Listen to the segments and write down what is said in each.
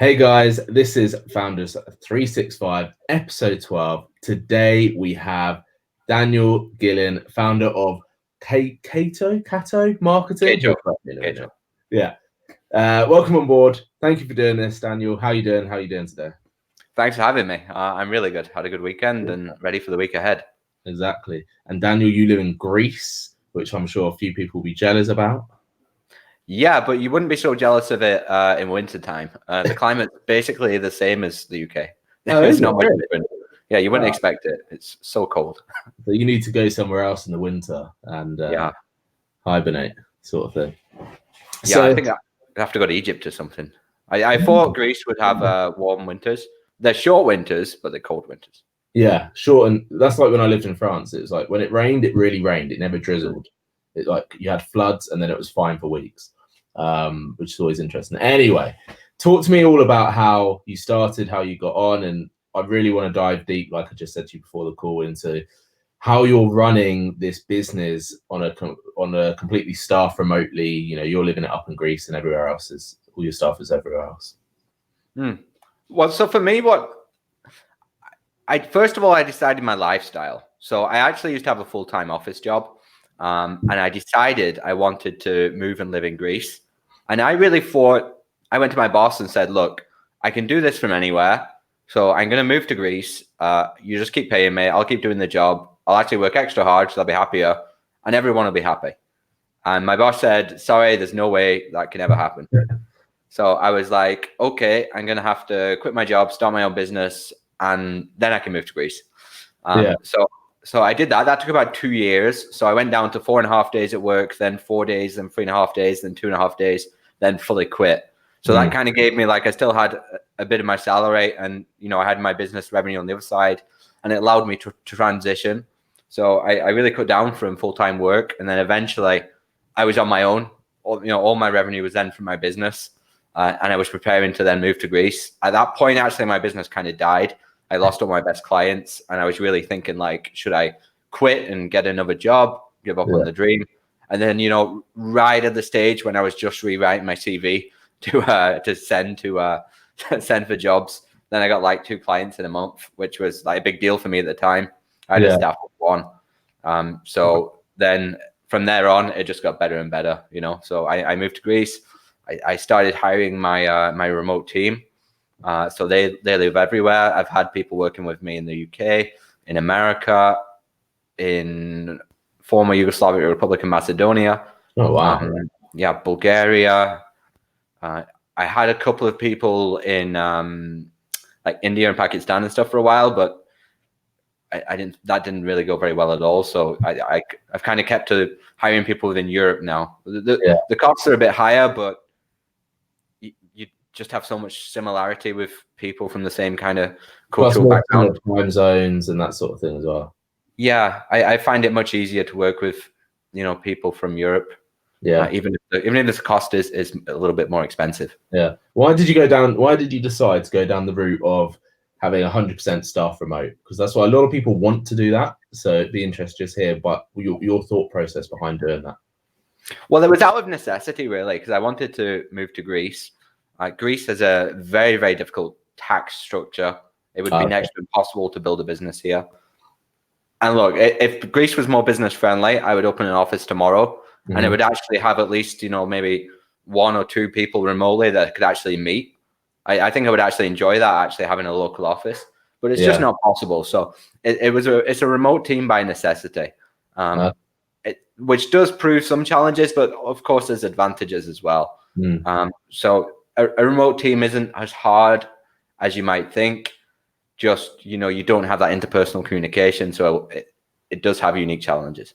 Hey guys, this is Founders365, episode 12. Today we have Daniel Gillen, founder of Cato Marketing. Cato. Yeah. Welcome on board. Thank you for doing this, Daniel. How you doing? How are you doing today? Thanks for having me. I'm really good. Had a good weekend and ready for the week ahead. Exactly. And Daniel, you live in Greece, which I'm sure a few people will be jealous about. Yeah, but you wouldn't be so jealous of it in winter time. The climate's basically the same as the UK. It's not much different. Yeah, you wouldn't expect it. It's so cold. So you need to go somewhere else in the winter and hibernate, sort of thing. Yeah, so, I think I'd have to go to Egypt or something. I thought Greece would have warm winters. They're short winters, but they're cold winters. Yeah, short, and that's like when I lived in France. It was like when it rained, it really rained. It never drizzled. It like you had floods, and then it was fine for weeks, which is always interesting. Anyway, talk to me all about how you started, how you got on, and I really want to dive deep, like I just said to you before the call, into how you're running this business on a completely staff remotely. You know, you're living it up in Greece, and everywhere else is all your staff is everywhere else. Well, so for me, first of all, I decided my lifestyle. So I actually used to have a full-time office job, and I decided I wanted to move and live in Greece. And I really thought, I went to my boss and said, look, I can do this from anywhere. So I'm going to move to Greece. You just keep paying me. I'll keep doing the job. I'll actually work extra hard, so I'll be happier, and everyone will be happy. And my boss said, sorry, there's no way that can ever happen. So I was like, okay, I'm going to have to quit my job, start my own business, and then I can move to Greece. So I did that. That took about 2 years. So I went down to 4.5 days at work, then 4 days, then 3.5 days, then 2.5 days, then fully quit. So that kind of gave me, like, I still had a bit of my salary, and, you know, I had my business revenue on the other side, and it allowed me to transition. So I really cut down from full-time work. And then eventually I was on my own. All my revenue was then from my business. And I was preparing to then move to Greece. At that point, actually, my business kind of died. I lost all my best clients, and I was really thinking, like, should I quit and get another job, give up on the dream? And then, right at the stage when I was just rewriting my CV to send for jobs, then I got like 2 clients in a month, which was like a big deal for me at the time. I had a staff of 1. So then from there on, it just got better and better, So I moved to Greece. I started hiring my remote team. So they live everywhere. I've had people working with me in the UK, in America, in former Yugoslavian Republic of Macedonia. Oh, wow. Bulgaria. I had a couple of people in like India and Pakistan and stuff for a while, but that didn't really go very well at all. So I've kind of kept to hiring people within Europe now. The costs are a bit higher, but you just have so much similarity with people from the same kind of cultural background, time zones and that sort of thing as well. Yeah, I find it much easier to work with, people from Europe. Yeah, even if the cost is a little bit more expensive. Yeah. Why did you decide to go down the route of having 100% staff remote? Because that's why a lot of people want to do that. So it'd be interesting to hear, but your thought process behind doing that. Well, it was out of necessity, really, because I wanted to move to Greece. Greece has a very, very difficult tax structure. It would be next to impossible to build a business here. And look, if Greece was more business friendly, I would open an office tomorrow, and it would actually have at least, maybe 1 or 2 people remotely that could actually meet. I think I would actually enjoy that, actually having a local office, but it's just not possible. So it's a remote team by necessity, which does prove some challenges, but of course there's advantages as well. So a remote team isn't as hard as you might think. Just, you don't have that interpersonal communication. So it does have unique challenges.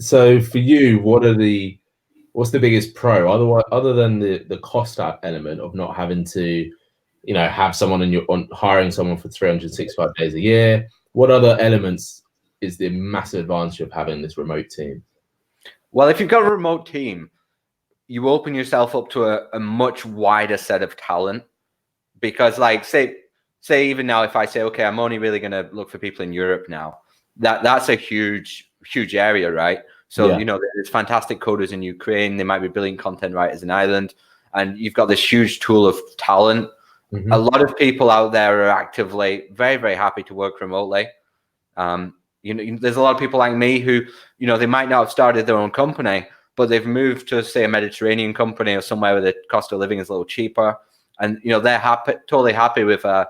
So for you, what's the biggest pro other than the cost element of not having to, have someone hiring someone for 365 days a year? What other elements is the massive advantage of having this remote team? Well, if you've got a remote team, you open yourself up to a much wider set of talent, because, like, say even now, if I say, okay, I'm only really going to look for people in Europe now, that's a huge area, right? So, there's fantastic coders in Ukraine. There might be brilliant content writers in Ireland. and you've got this huge tool of talent. Mm-hmm. A lot of people out there are actively very, very happy to work remotely. There's a lot of people like me who, they might not have started their own company, but they've moved to, say, a Mediterranean company or somewhere where the cost of living is a little cheaper. And, they're totally happy with a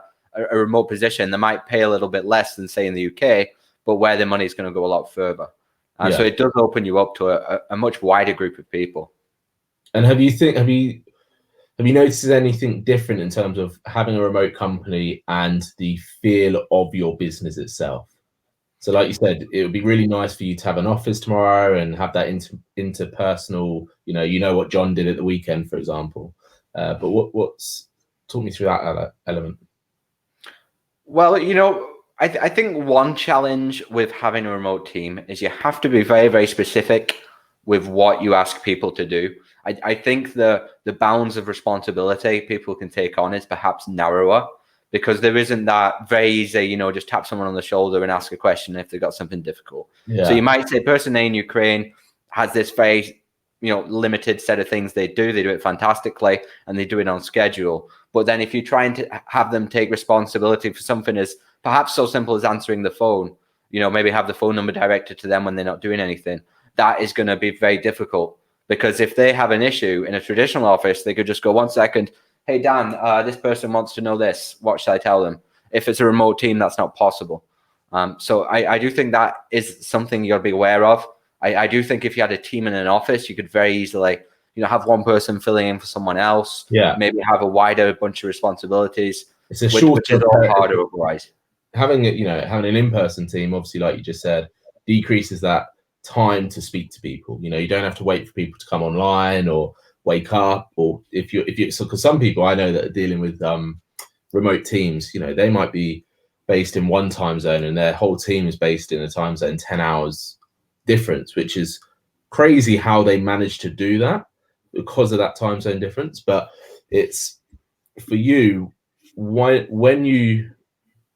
remote position. They might pay a little bit less than, say, in the UK, but where their money is going to go a lot further. So it does open you up to a much wider group of people. And have you noticed anything different in terms of having a remote company and the feel of your business itself? So like you said, it would be really nice for you to have an office tomorrow and have that interpersonal, what John did at the weekend, for example. But talk me through that element. Well, I think one challenge with having a remote team is you have to be very, very specific with what you ask people to do. I think the bounds of responsibility people can take on is perhaps narrower, because there isn't that very easy, just tap someone on the shoulder and ask a question if they've got something difficult. Yeah. So you might say person A in Ukraine has this very, limited set of things they do it fantastically and they do it on schedule. But then if you're trying to have them take responsibility for something as perhaps so simple as answering the phone, maybe have the phone number directed to them when they're not doing anything, that is going to be very difficult. Because if they have an issue in a traditional office, they could just go, 1 second, hey, Dan, this person wants to know this. What should I tell them? If it's a remote team, that's not possible. So I do think that is something you got to be aware of. I do think if you had a team in an office, you could very easily, have one person filling in for someone else. Yeah. Maybe have a wider bunch of responsibilities. It's a short, which is all harder otherwise. Having an in-person team, obviously, like you just said, decreases that time to speak to people. You don't have to wait for people to come online or wake up, or because some people I know that are dealing with remote teams, they might be based in one time zone and their whole team is based in a time zone 10 hours difference, which is crazy how they manage to do that because of that time zone difference. But it's for you, when you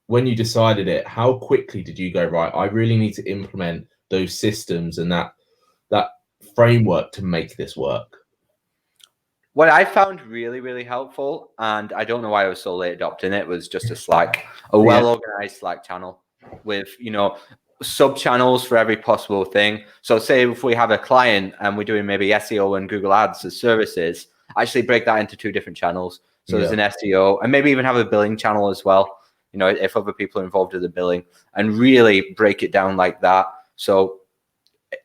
decided it, how quickly did you go, right, I really need to implement those systems and that framework to make this work? What I found really, really helpful, and I don't know why I was so late adopting it, was just a well-organized Slack channel with, sub-channels for every possible thing. So say if we have a client and we're doing maybe SEO and Google Ads as services, actually break that into 2 different channels. So there's an SEO and maybe even have a billing channel as well, if other people are involved in the billing, and really break it down like that. So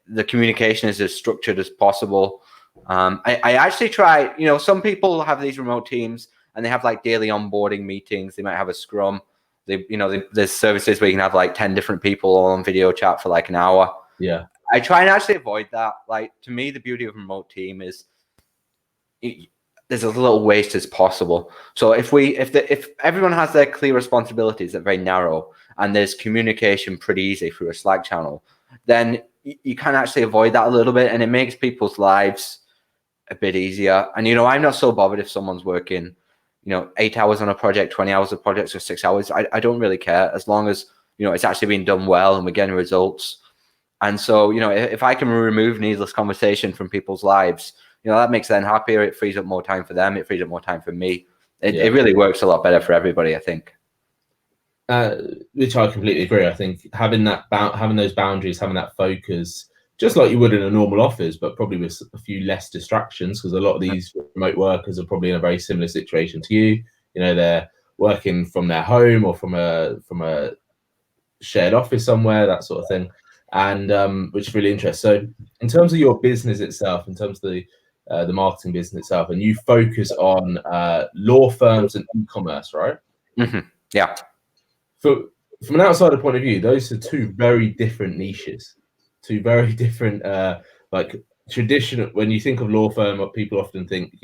the communication is as structured as possible. I actually try, some people have these remote teams and they have like daily onboarding meetings. They might have a scrum. There's services where you can have like 10 different people all on video chat for like an hour. Yeah. I try and actually avoid that. Like, to me, the beauty of a remote team is there's as little waste as possible. So if everyone has their clear responsibilities that are very narrow and there's communication pretty easy through a Slack channel, then you can actually avoid that a little bit, and it makes people's lives a bit easier. And I'm not so bothered if someone's working 8 hours on a project, 20 hours of projects, or 6 hours. I don't really care, as long as it's actually being done well and we're getting results. And so if I can remove needless conversation from people's lives, that makes them happier. It frees up more time for them. It frees up more time for me. It really works a lot better for everybody, I think. Which I completely agree. I think having those boundaries, having that focus, just like you would in a normal office, but probably with a few less distractions, because a lot of these remote workers are probably in a very similar situation to you. They're working from their home or from a shared office somewhere, that sort of thing, and which is really interesting. So in terms of your business itself, in terms of the marketing business itself, and you focus on law firms and e-commerce, right? Mm-hmm. Yeah. From an outsider point of view, those are 2 very different niches, 2 very different, like traditional. When you think of law firm, people often think,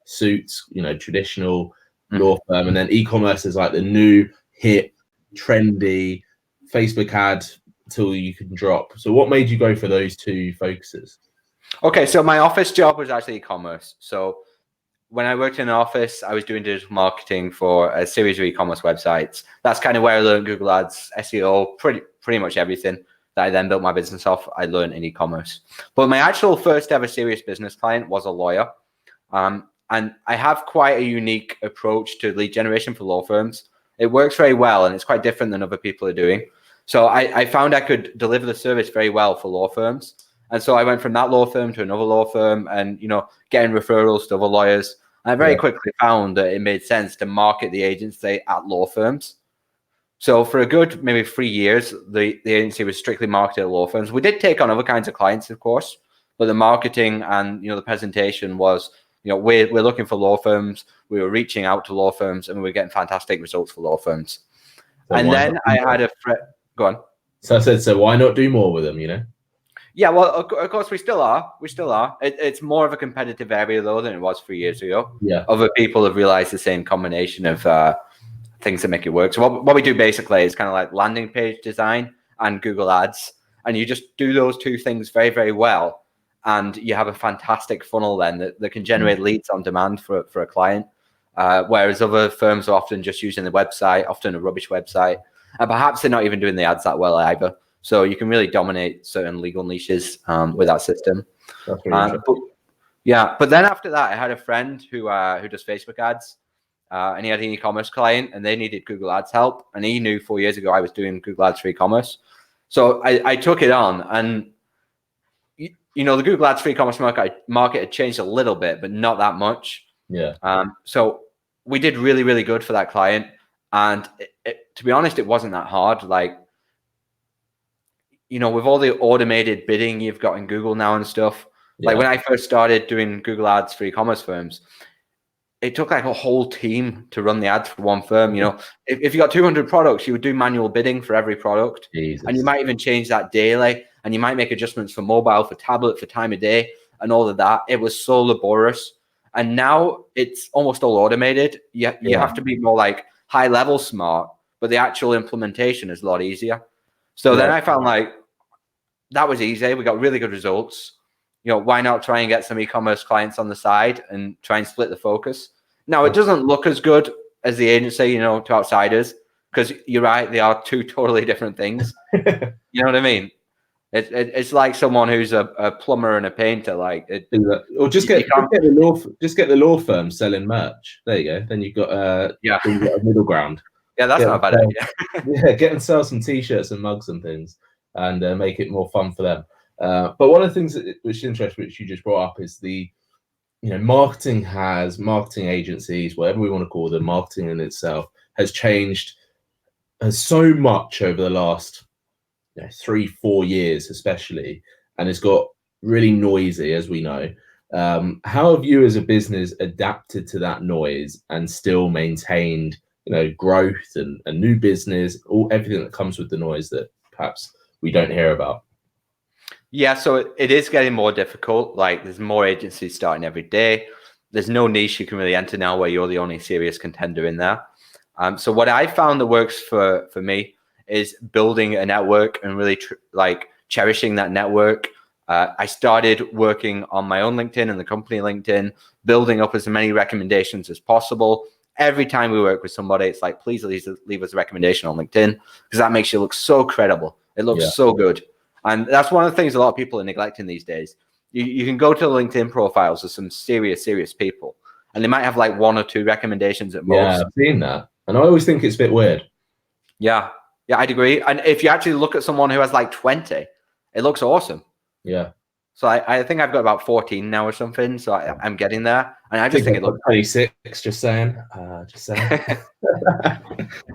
suits, traditional law firm, and then e-commerce is like the new, hip, trendy Facebook ad tool you can drop. So what made you go for those 2 focuses? Okay, so my office job was actually e-commerce. So when I worked in an office, I was doing digital marketing for a series of e-commerce websites. That's kind of where I learned Google Ads, SEO, pretty much everything that I then built my business off. I learned in e-commerce. But my actual first ever serious business client was a lawyer. And I have quite a unique approach to lead generation for law firms. It works very well, and it's quite different than other people are doing. So I found I could deliver the service very well for law firms. And so I went from that law firm to another law firm and, getting referrals to other lawyers. And I very quickly found that it made sense to market the agency at law firms. So for a good maybe 3 years, the agency was strictly marketed at law firms. We did take on other kinds of clients, of course, but the marketing and, the presentation was, we're looking for law firms. We were reaching out to law firms, and we were getting fantastic results for law firms. So and then I had a friend. Go on. So I said, so why not do more with them, Yeah, well, of course, we still are. It's more of a competitive area, though, than it was 3 years ago. Yeah. Other people have realized the same combination of things that make it work. So what we do basically is kind of like landing page design and Google Ads. And you just do those two things very, very well. And you have a fantastic funnel then that can generate leads on demand for a client. Whereas other firms are often just using the website, often a rubbish website. And perhaps they're not even doing the ads that well either. So you can really dominate certain legal niches with that system. That's really but then after that, I had a friend who does Facebook ads. And he had an e-commerce client, and they needed Google Ads help. And he knew 4 years ago I was doing Google Ads for e-commerce. So I took it on, and the Google Ads for e-commerce market had changed a little bit, but not that much. Yeah. So we did really, really good for that client. And to be honest, it wasn't that hard. Like, with all the automated bidding you've got in Google now and stuff, like when I first started doing Google Ads for e-commerce firms, it took like a whole team to run the ads for one firm. If you got 200 products, you would do manual bidding for every product. Jesus. And you might even change that daily, and you might make adjustments for mobile, for tablet, for time of day, and all of that. It was so laborious. And now it's almost all automated. You have to be more like high level smart, but the actual implementation is a lot easier. So then I found like that was easy. We got really good results. Why not try and get some e-commerce clients on the side and try and split the focus? Now, it doesn't look as good as the agency, to outsiders, because you're right, they are two totally different things. You know what I mean? It's like someone who's a plumber and a painter. Or just get the law firm selling merch. There you go. Then you've got a middle ground. Yeah, that's not a bad idea. Get and sell some t-shirts and mugs and things, and make it more fun for them. But one of the things which is interesting, which you just brought up, is the marketing agencies, whatever we want to call them, marketing in itself has changed so much over the last 3-4 years, especially, and it's got really noisy, as we know. How have you as a business adapted to that noise and still maintained growth and new business, everything that comes with the noise that perhaps we don't hear about? Yeah, so it is getting more difficult. Like, there's more agencies starting every day. There's no niche you can really enter now where you're the only serious contender in there. So what I found that works for me is building a network and really cherishing that network. I started working on my own LinkedIn and the company LinkedIn, building up as many recommendations as possible. Every time we work with somebody, it's like, please leave us a recommendation on LinkedIn, because that makes you look so credible. It looks so good. And that's one of the things a lot of people are neglecting these days. You can go to the LinkedIn profiles of some serious people, and they might have like 1 or 2 recommendations at most. Yeah, I've seen that. And I always think it's a bit weird. Yeah, I'd agree. And if you actually look at someone who has like 20, it looks awesome. Yeah. So I think I've got about 14 now or something. So I'm getting there. And I just think it looks 26, just saying. I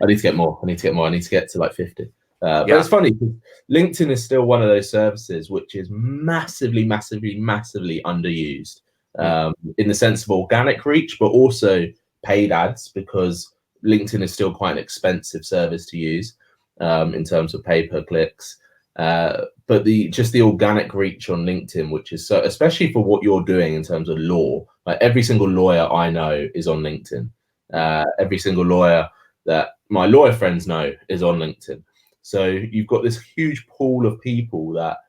need to get more. I need to get to like 50. But it's funny because LinkedIn is still one of those services which is massively underused in the sense of organic reach, but also paid ads, because LinkedIn is still quite an expensive service to use in terms of pay-per-clicks. But the organic reach on LinkedIn, which is so, especially for what you're doing in terms of law, like every single lawyer I know is on LinkedIn. Every single lawyer that my lawyer friends know is on LinkedIn. So you've got this huge pool of people that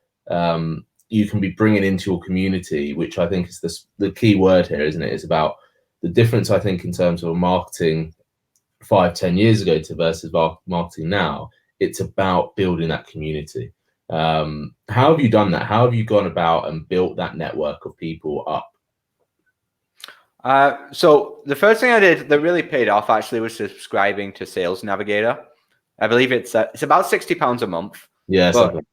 you can be bringing into your community, which I think is the key word here, isn't it? It's about the difference, I think, in terms of marketing 5-10 years ago to versus marketing now. It's about building that community. How have you done that? How have you gone about and built that network of people up? So the first thing I did that really paid off actually was subscribing to Sales Navigator. I believe it's about £60 a month. Yeah, but something.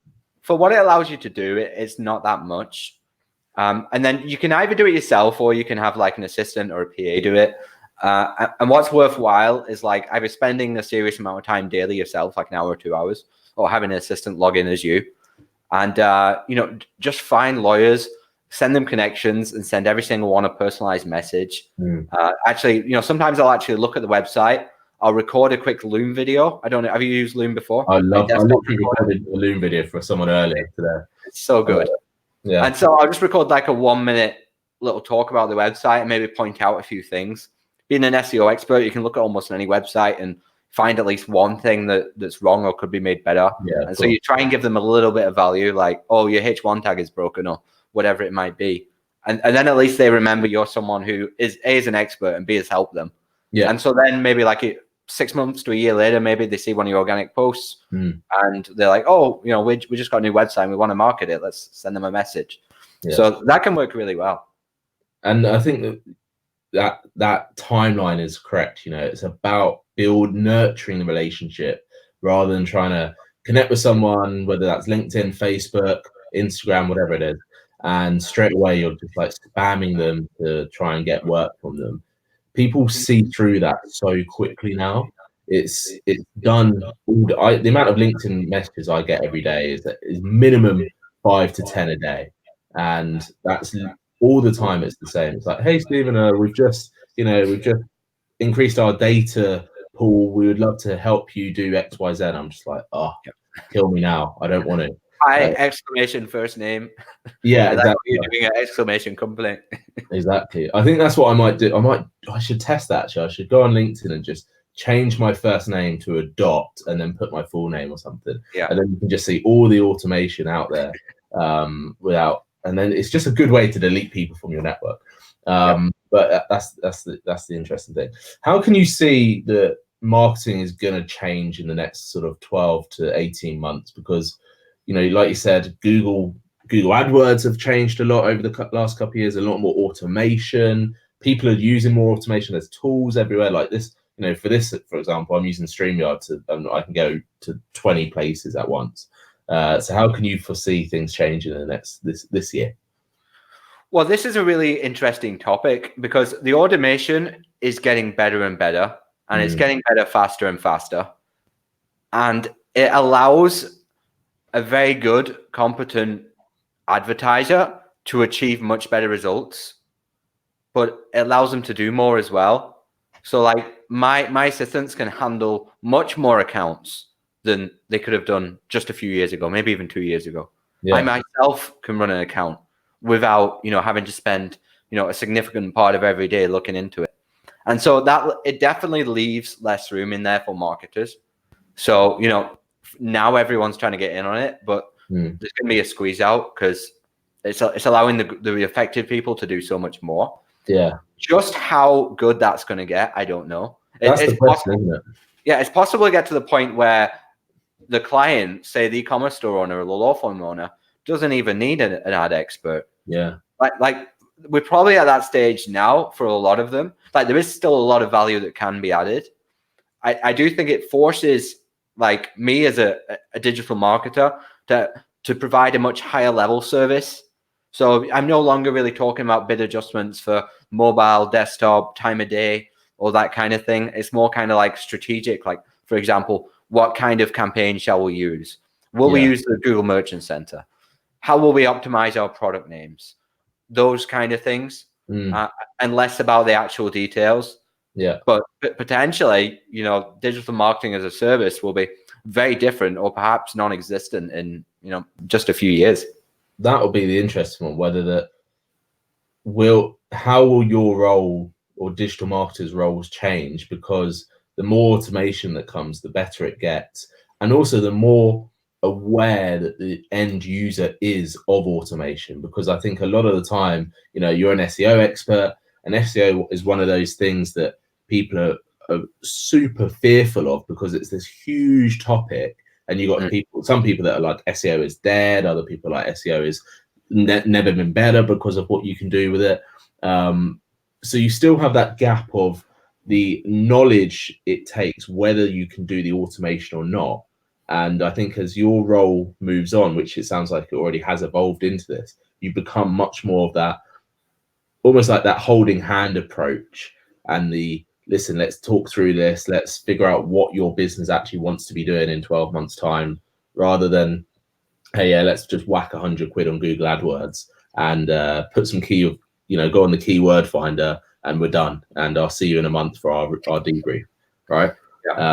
For what it allows you to do, it's not that much. And then you can either do it yourself or you can have like an assistant or a PA do it. And what's worthwhile is like either spending a serious amount of time daily yourself, like an hour or 2 hours, or having an assistant log in as you. And, just find lawyers, send them connections, and send every single one a personalized message. Actually, sometimes I'll actually look at the website. I'll record a quick Loom video. I don't know. Have you used Loom before? I literally recorded a Loom video for someone earlier today. It's so good. Yeah. And so I'll just record like a 1 minute little talk about the website and maybe point out a few things. Being an SEO expert, you can look at almost any website and find at least one thing that's wrong or could be made better. Yeah, and so you try and give them a little bit of value, like, oh, your H1 tag is broken or whatever it might be. And then at least they remember you're someone who is A, is an expert, and B, has helped them. Yeah. And so then maybe like 6 months to a year later, maybe they see one of your organic posts and they're like, oh, we just got a new website and we want to market it. Let's send them a message. Yeah. So that can work really well. And I think that timeline is correct. It's about nurturing the relationship rather than trying to connect with someone, whether that's LinkedIn, Facebook, Instagram, whatever it is. And straight away, you're just like spamming them to try and get work from them. People see through that so quickly now. It's done. The amount of LinkedIn messages I get every day is minimum 5 to 10 a day, and that's all the time. It's the same. It's like, hey, Steven, we've just increased our data pool. We would love to help you do X, Y, Z. I'm just like, kill me now. I don't want to. Exclamation first name. Yeah, exactly. You're doing an exclamation company. Exactly. I think that's what I might do. I should test that. Actually, I should go on LinkedIn and just change my first name to a dot and then put my full name or something. Yeah. And then you can just see all the automation out there without. And then it's just a good way to delete people from your network. But that's the interesting thing. How can you see that marketing is going to change in the next sort of 12 to 18 months? Because like you said, Google AdWords have changed a lot over the last couple of years. A lot more automation. People are using more automation. There's tools everywhere like this. For example, I'm using StreamYard I can go to 20 places at once. So how can you foresee things changing in the next this year? Well, this is a really interesting topic because the automation is getting better and better, and it's getting better faster and faster. And it allows a very good, competent advertiser to achieve much better results, but it allows them to do more as well. So like my assistants can handle much more accounts than they could have done just a few years ago, maybe even 2 years ago. Yeah. I myself can run an account without, having to spend, a significant part of every day looking into it. And so that it definitely leaves less room in there for marketers. So, now everyone's trying to get in on it, but there's going to be a squeeze out because it's allowing the effective people to do so much more. Yeah. Just how good that's going to get, I don't know. That's the question, isn't it? Yeah, it's possible to get to the point where the client, say the e-commerce store owner or the law firm owner, doesn't even need an ad expert. Yeah. Like we're probably at that stage now for a lot of them. Like there is still a lot of value that can be added. I do think it forces like me as a digital marketer to provide a much higher level service. So I'm no longer really talking about bid adjustments for mobile, desktop, time of day, all that kind of thing. It's more kind of like strategic. Like, for example, what kind of campaign shall we use? Will we use the Google Merchant Center? How will we optimize our product names? Those kind of things, and less about the actual details. Yeah. But potentially, digital marketing as a service will be very different or perhaps non-existent in, just a few years. That will be the interesting one, how will your role or digital marketers' roles change? Because the more automation that comes, the better it gets. And also the more aware that the end user is of automation, because I think a lot of the time, you're an SEO expert, and SEO is one of those things that people are super fearful of because it's this huge topic, and you got some people that are like SEO is dead, other people like SEO is never been better because of what you can do with it. so you still have that gap of the knowledge it takes, whether you can do the automation or not. And I think as your role moves on, which it sounds like it already has evolved into this, you become much more of that, almost like that holding hand approach, and the listen, let's talk through this, let's figure out what your business actually wants to be doing in 12 months time, rather than, hey, yeah, let's just whack 100 quid on Google AdWords and put some key, go on the keyword finder and we're done. And I'll see you in a month for our debrief, right? Yeah.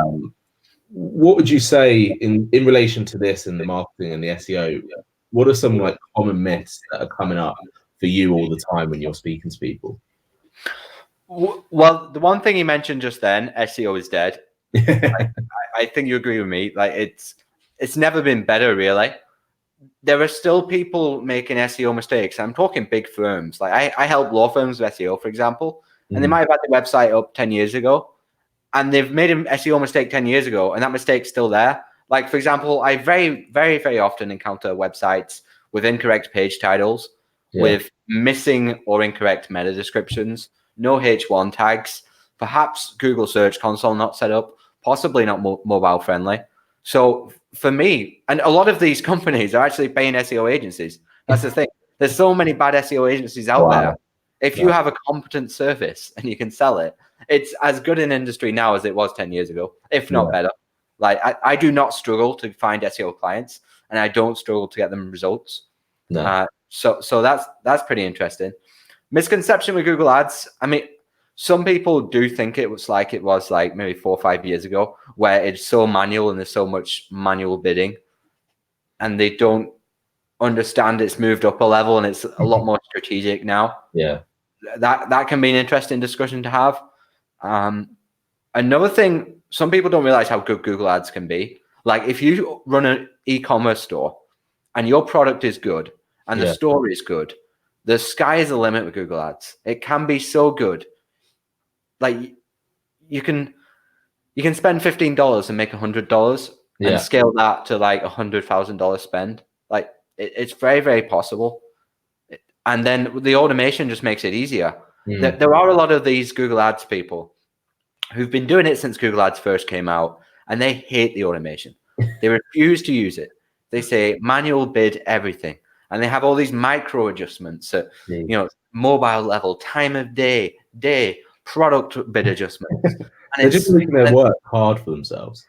What would you say in relation to this and the marketing and the SEO? What are some like common myths that are coming up for you all the time when you're speaking to people? Well, the one thing you mentioned just then, SEO is dead. I think you agree with me. Like it's never been better, really. There are still people making SEO mistakes. I'm talking big firms. Like I help law firms with SEO, for example, and they might have had the website up 10 years ago, and they've made an SEO mistake 10 years ago, and that mistake's still there. Like, for example, I very, very, very often encounter websites with incorrect page titles, with missing or incorrect meta descriptions, no H1 tags, perhaps Google Search Console not set up, possibly not mobile friendly. So for me, and a lot of these companies are actually paying SEO agencies. That's the thing. There's so many bad SEO agencies out there. If you have a competent service and you can sell it, it's as good an industry now as it was 10 years ago, if not better. Like I do not struggle to find SEO clients, and I don't struggle to get them results. No. So that's pretty interesting. Misconception with Google Ads. I mean, some people do think it was like maybe 4 or 5 years ago, where it's so manual and there's so much manual bidding, and they don't understand it's moved up a level and it's a lot more strategic now. Yeah. That can be an interesting discussion to have. Another thing, some people don't realize how good Google Ads can be. Like if you run an e-commerce store and your product is good and the store is good, the sky is the limit with Google Ads. It can be so good. Like you can spend $15 and make $100 and scale that to like $100,000 spend. Like it's very, very possible. And then the automation just makes it easier. There are a lot of these Google Ads people who've been doing it since Google Ads first came out, and they hate the automation. They refuse to use it. They say manual bid everything, and they have all these micro adjustments at mobile level, time of day, product bid adjustments. And they're just making their work hard for themselves.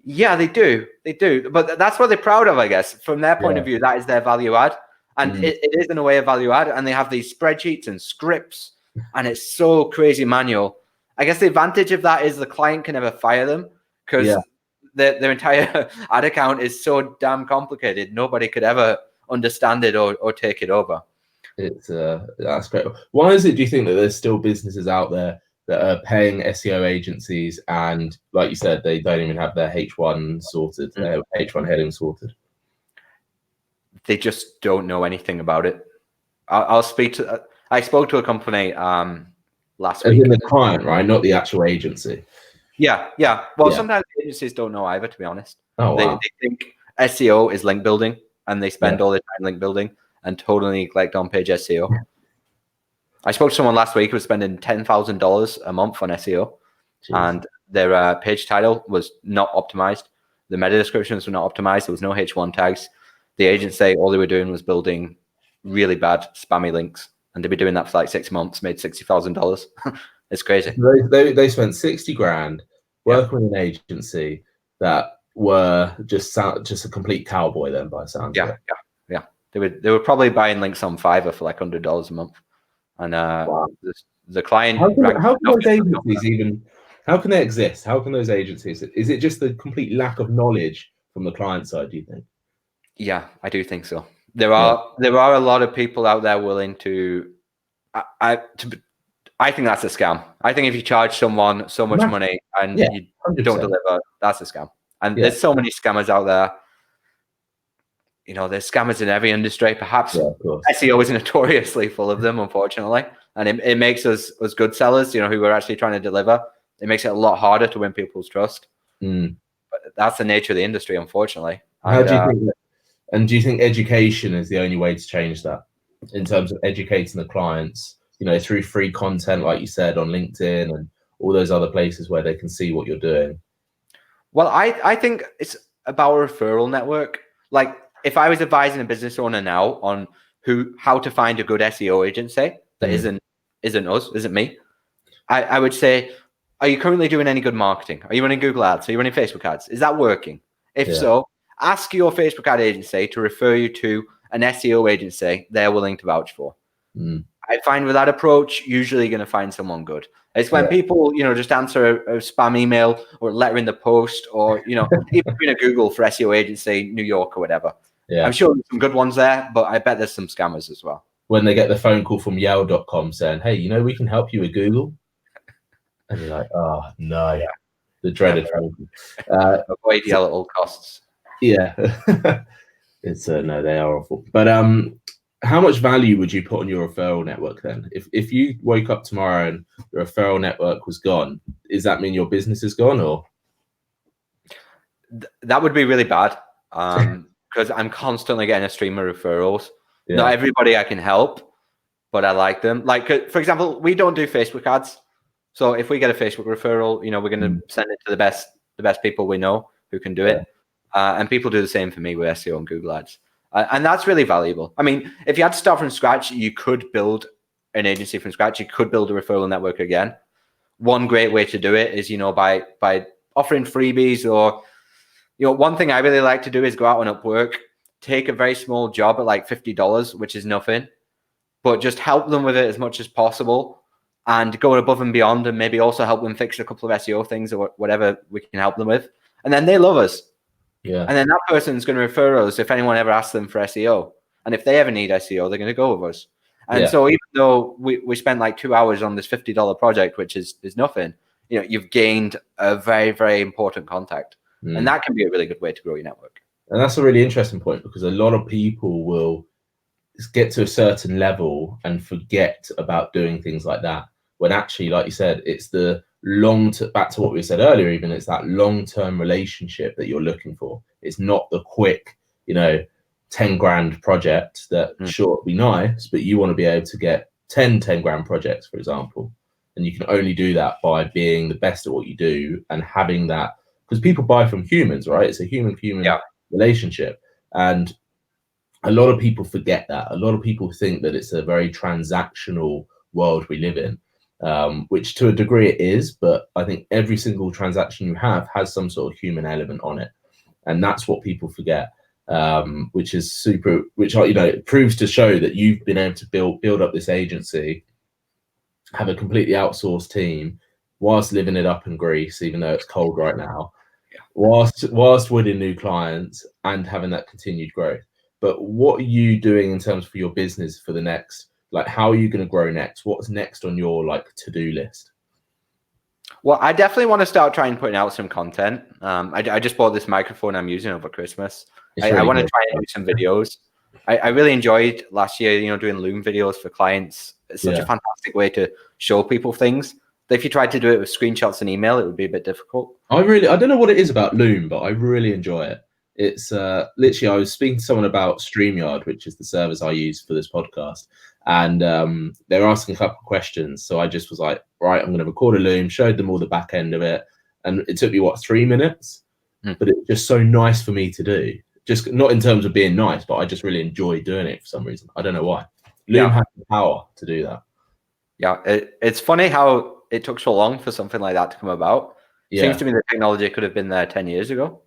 Yeah, they do. But that's what they're proud of, I guess. From their point of view, that is their value add. And it is in a way a value add. And they have these spreadsheets and scripts, and it's so crazy manual. I guess the advantage of that is the client can never fire them because their entire ad account is so damn complicated. Nobody could ever understand it or take it over. That's great. Why is it, do you think, that there's still businesses out there that are paying SEO agencies and, like you said, they don't even have their H1 sorted, their H1 heading sorted? They just don't know anything about it. I spoke to a company last week. As in the client, right? Not the actual agency. Yeah. Well, sometimes agencies don't know either, to be honest. Oh, wow. They think SEO is link building, and they spend all their time link building and totally neglect on-page SEO. I spoke to someone last week who was spending $10,000 a month on SEO, and their page title was not optimized. The meta descriptions were not optimized. There was no H1 tags. The agency, all they were doing was building really bad spammy links, and they'd be doing that for like 6 months, made $60,000. It's crazy. They spent 60 grand working with an agency that were just a complete cowboy then, by sound. Yeah. They were probably buying links on Fiverr for like $100 a month, and the client. How can those agencies even? How can they exist? How can those agencies? Is it just the complete lack of knowledge from the client side, do you think? Yeah, I do think so. There are a lot of people out there willing to. I think that's a scam. I think if you charge someone so much money and you 100%. Don't deliver, that's a scam. And there's so many scammers out there. There's scammers in every industry. Perhaps SEO is notoriously full of them, unfortunately. And it makes us good sellers, who are actually trying to deliver. It makes it a lot harder to win people's trust. But that's the nature of the industry, unfortunately. How do you think that? And do you think education is the only way to change that, in terms of educating the clients through free content, like you said, on LinkedIn and all those other places where they can see what you're doing? Well, I think it's about a referral network. Like if I was advising a business owner now on how to find a good SEO agency that isn't me, I would say, are you currently doing any good marketing? Are you running Google ads? Are you running Facebook ads? Is that working? If so, ask your Facebook ad agency to refer you to an SEO agency they're willing to vouch for. I find with that approach, usually going to find someone good. It's when people, just answer a spam email or letter in the post, or, even doing a Google for SEO agency, New York or whatever. Yeah. I'm sure there's some good ones there, but I bet there's some scammers as well. When they get the phone call from Yale.com saying, hey, we can help you with Google. And you're like, oh, no. The dreaded phone call. Avoid Yale at all costs. Yeah. It's no, they are awful. But how much value would you put on your referral network then? If you woke up tomorrow and your referral network was gone, does that mean your business is gone, or? That would be really bad, because I'm constantly getting a stream of referrals. Yeah. Not everybody I can help, but I like them. Like, for example, we don't do Facebook ads. So if we get a Facebook referral, we're going to send it to the best people we know who can do it. And people do the same for me with SEO and Google ads. And that's really valuable. I mean, if you had to start from scratch, you could build an agency from scratch. You could build a referral network again. One great way to do it is, by offering freebies, or, one thing I really like to do is go out on Upwork, take a very small job at like $50, which is nothing, but just help them with it as much as possible and go above and beyond, and maybe also help them fix a couple of SEO things or whatever we can help them with. And then they love us. Yeah. And then that person's going to refer us if anyone ever asks them for SEO. And if they ever need SEO, they're going to go with us. And so even though we spent like 2 hours on this $50 project, which is nothing, you've gained a very, very important contact. And that can be a really good way to grow your network. And that's a really interesting point, because a lot of people will get to a certain level and forget about doing things like that, when actually, like you said, it's the back to what we said earlier, even it's that long-term relationship that you're looking for. It's not the quick, 10 grand project that sure it'd be nice, but you want to be able to get 10 grand projects, for example. And you can only do that by being the best at what you do and having that, because people buy from humans, right? It's a human-human relationship. And a lot of people forget that. A lot of people think that it's a very transactional world we live in. Which to a degree it is, but I think every single transaction you have has some sort of human element on it, and that's what people forget, which is super. Which it proves to show that you've been able to build up this agency, have a completely outsourced team, whilst living it up in Greece, even though it's cold right now, whilst winning new clients and having that continued growth. But what are you doing in terms for your business for the next? Like, how are you going to grow next? What's next on your to-do list? Well, I definitely want to start trying putting out some content. I just bought this microphone I'm using over Christmas. I want to try and do some videos. I really enjoyed last year, doing Loom videos for clients. It's such a fantastic way to show people things. If you tried to do it with screenshots and email, it would be a bit difficult. I don't know what it is about Loom, but I really enjoy it. It's literally, I was speaking to someone about StreamYard, which is the service I use for this podcast. And they were asking a couple of questions. So I just was like, right, I'm going to record a Loom, showed them all the back end of it. And it took me, 3 minutes? But it was just so nice for me to do. Just not in terms of being nice, but I just really enjoy doing it for some reason. I don't know why. Loom has the power to do that. Yeah, it's funny how it took so long for something like that to come about. Seems to me the technology could have been there 10 years ago.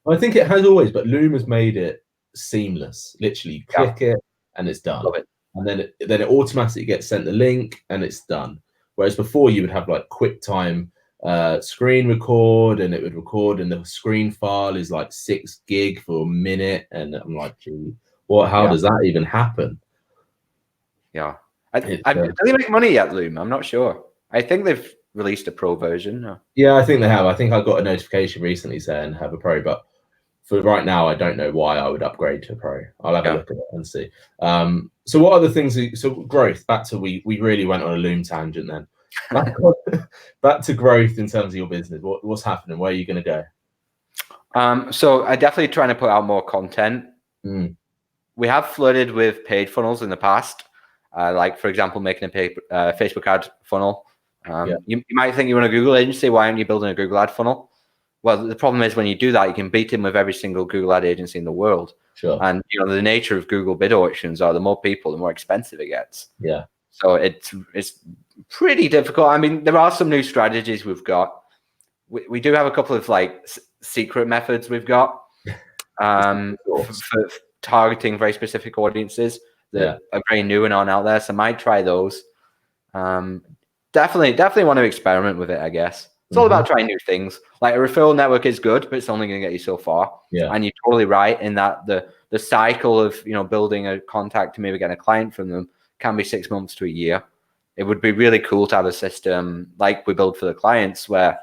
I think it has always, but Loom has made it seamless. Literally, you click it and it's done. Love it. And then it automatically gets sent the link and it's done. Whereas before you would have QuickTime screen record, and it would record, and the screen file is 6 gig for a minute. And I'm like, gee, how does that even happen? Yeah. Do they make money yet, Loom? I'm not sure. I think they've released a pro version. Yeah, I think they have. I think I got a notification recently saying have a pro, but for right now, I don't know why I would upgrade to a pro. I'll have a look at it and see. So what other things? So growth, back to, we really went on a Loom tangent then. Back to growth in terms of your business. What's happening? Where are you going to go? So I definitely trying to put out more content. We have flooded with paid funnels in the past. like, for example, making a Facebook ad funnel. You might think you run a Google agency. Why aren't you building a Google ad funnel? Well, the problem is when you do that, you can beat them with every single Google ad agency in the world. Sure. And the nature of Google bid auctions are the more people, the more expensive it gets. Yeah. So it's pretty difficult. I mean, there are some new strategies we've got. We do have a couple of like secret methods we've got for targeting very specific audiences that are very new and aren't out there. So I might try those. Definitely want to experiment with it, I guess. It's all about trying new things. Like a referral network is good, but it's only going to get you so far. Yeah. And you're totally right in that the cycle of building a contact to maybe get a client from them can be 6 months to a year. It would be really cool to have a system like we build for the clients where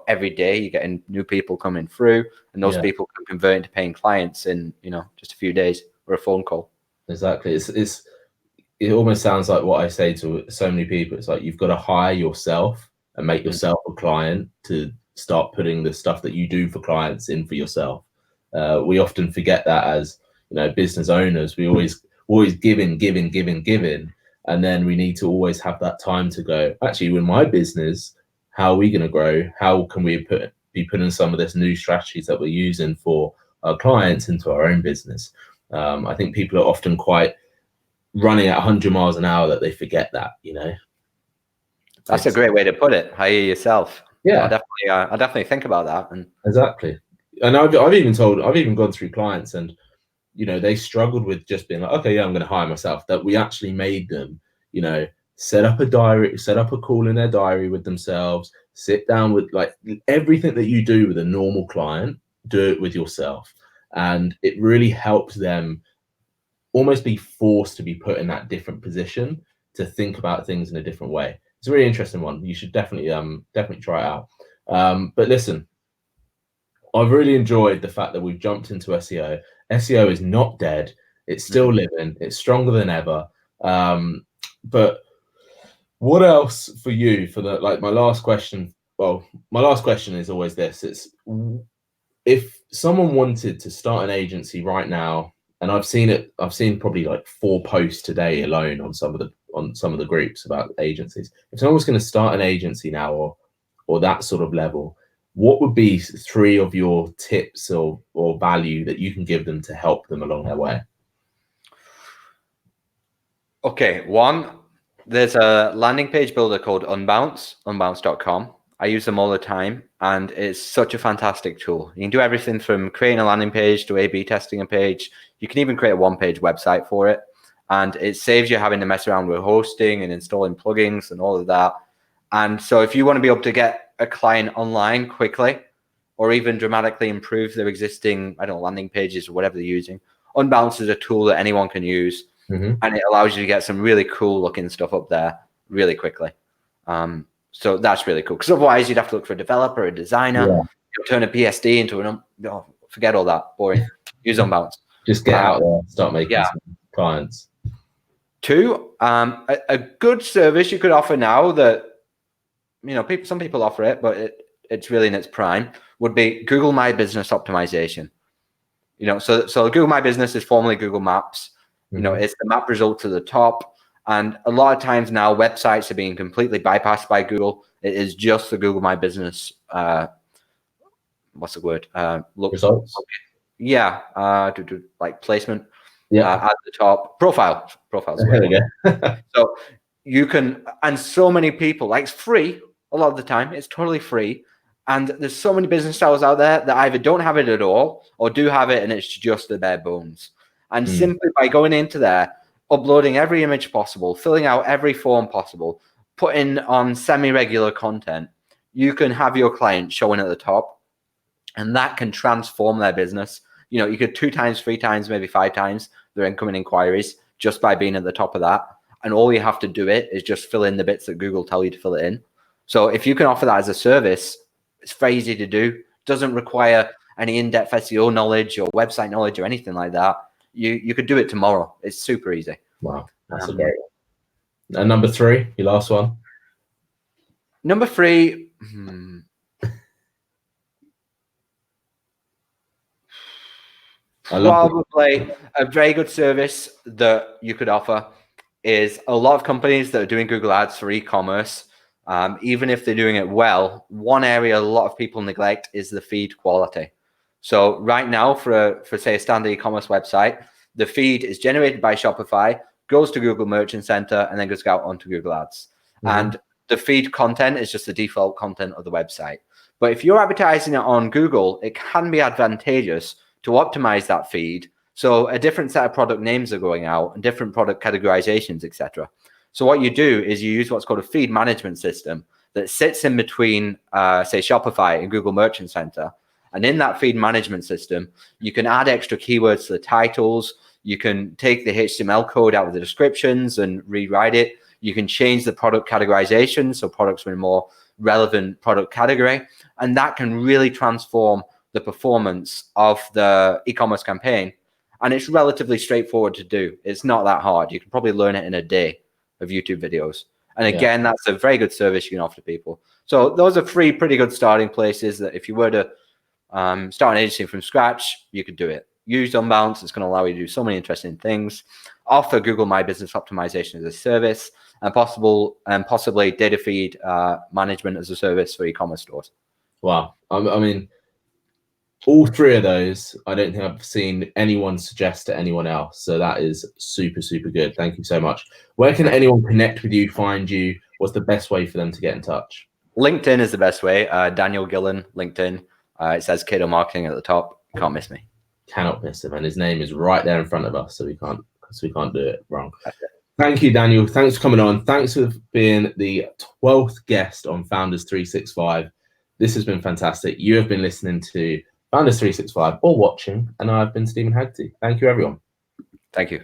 every day you're getting new people coming through, and those people can convert into paying clients in just a few days or a phone call. Exactly. It almost sounds like what I say to so many people. It's like you've got to hire yourself and make yourself a client to start putting the stuff that you do for clients in for yourself. We often forget that as business owners. We always giving, and then we need to always have that time to go, actually, in my business, how are we going to grow? How can we be putting some of this new strategies that we're using for our clients into our own business? I think people are often quite running at 100 miles an hour that they forget that. That's a great way to put it. Hire yourself. Yeah, I'll definitely think about that. And exactly. And I've even gone through clients, and they struggled with just being like, okay, yeah, I'm going to hire myself. That we actually made them, set up a call in their diary with themselves, sit down with like everything that you do with a normal client, do it with yourself. And it really helps them almost be forced to be put in that different position to think about things in a different way. It's a really interesting one. You should definitely try it out. But listen, I've really enjoyed the fact that we've jumped into SEO. SEO is not dead. It's still living. It's stronger than ever. But what else for you for my last question? Well, my last question is always this. It's if someone wanted to start an agency right now, and I've seen probably like 4 posts today alone on some of the groups about agencies. If someone was going to start an agency now or that sort of level, what would be 3 of your tips or value that you can give them to help them along their way? Okay, 1, there's a landing page builder called unbounce.com. I use them all the time, and it's such a fantastic tool. You can do everything from creating a landing page to A/B testing a page. You can even create a 1-page website for it, and it saves you having to mess around with hosting and installing plugins and all of that. And so if you want to be able to get a client online quickly, or even dramatically improve their existing, landing pages or whatever they're using, Unbounce is a tool that anyone can use, and it allows you to get some really cool looking stuff up there really quickly. So that's really cool, because otherwise you'd have to look for a developer, a designer, you'll turn a PSD into forget all that, boring. Use Unbounce. Just get out there, start making some clients. 2, a good service you could offer now that some people offer it, but it's really in its prime, would be Google My Business optimization. So Google My Business is formerly Google Maps. It's the map result to the top. And a lot of times now, websites are being completely bypassed by Google. It is just the Google My Business. What's the word? Results. Yeah. Like placement. Yeah. At the top. Profiles. There we go. So you can, and so many people, it's free a lot of the time. It's totally free. And there's so many business styles out there that either don't have it at all or do have it and it's just the bare bones. And simply by going into there, uploading every image possible, filling out every form possible, putting on semi-regular content, you can have your client showing at the top, and that can transform their business. You could 2 times, 3 times, maybe 5 times their incoming inquiries just by being at the top of that. And all you have to do is just fill in the bits that Google tell you to fill it in. So if you can offer that as a service, it's very easy to do. Doesn't require any in-depth SEO knowledge or website knowledge or anything like that. You could do it tomorrow. It's super easy. Wow, that's a great one. And number 3, your last one. Number 3. Probably a very good service that you could offer is a lot of companies that are doing Google Ads for e-commerce, even if they're doing it well, one area a lot of people neglect is the feed quality. So right now, for say a standard e-commerce website, the feed is generated by Shopify, goes to Google Merchant Center, and then goes out onto Google Ads. And the feed content is just the default content of the website. But if you're advertising it on Google, it can be advantageous to optimize that feed. So a different set of product names are going out and different product categorizations, etc. So what you do is you use what's called a feed management system that sits in between, say, Shopify and Google Merchant Center. And in that feed management system, you can add extra keywords to the titles. You can take the HTML code out of the descriptions and rewrite it. You can change the product categorization, so products with a more relevant product category. And that can really transform the performance of the e-commerce campaign. And it's relatively straightforward to do. It's not that hard. You can probably learn it in a day of YouTube videos. And again, that's a very good service you can offer to people. So those are 3 pretty good starting places that if you were to start an agency from scratch, you could do it. Use Unbounce. It's going to allow you to do so many interesting things. Offer Google My Business Optimization as a service, and possibly data feed management as a service for e-commerce stores. Wow. I mean, all 3 of those, I don't think I've seen anyone suggest to anyone else. So that is super, super good. Thank you so much. Where can anyone connect with you, find you? What's the best way for them to get in touch? LinkedIn is the best way. Daniel Gillen, LinkedIn. It says Cato Marketing at the top. You can't miss me. Cannot miss him, and his name is right there in front of us, so we can't do it wrong. Thank you, Daniel. Thanks for coming on. Thanks for being the 12th guest on Founders365. This has been fantastic. You have been listening to Founders365 or watching, and I've been Steven Haggerty. Thank you, everyone. Thank you.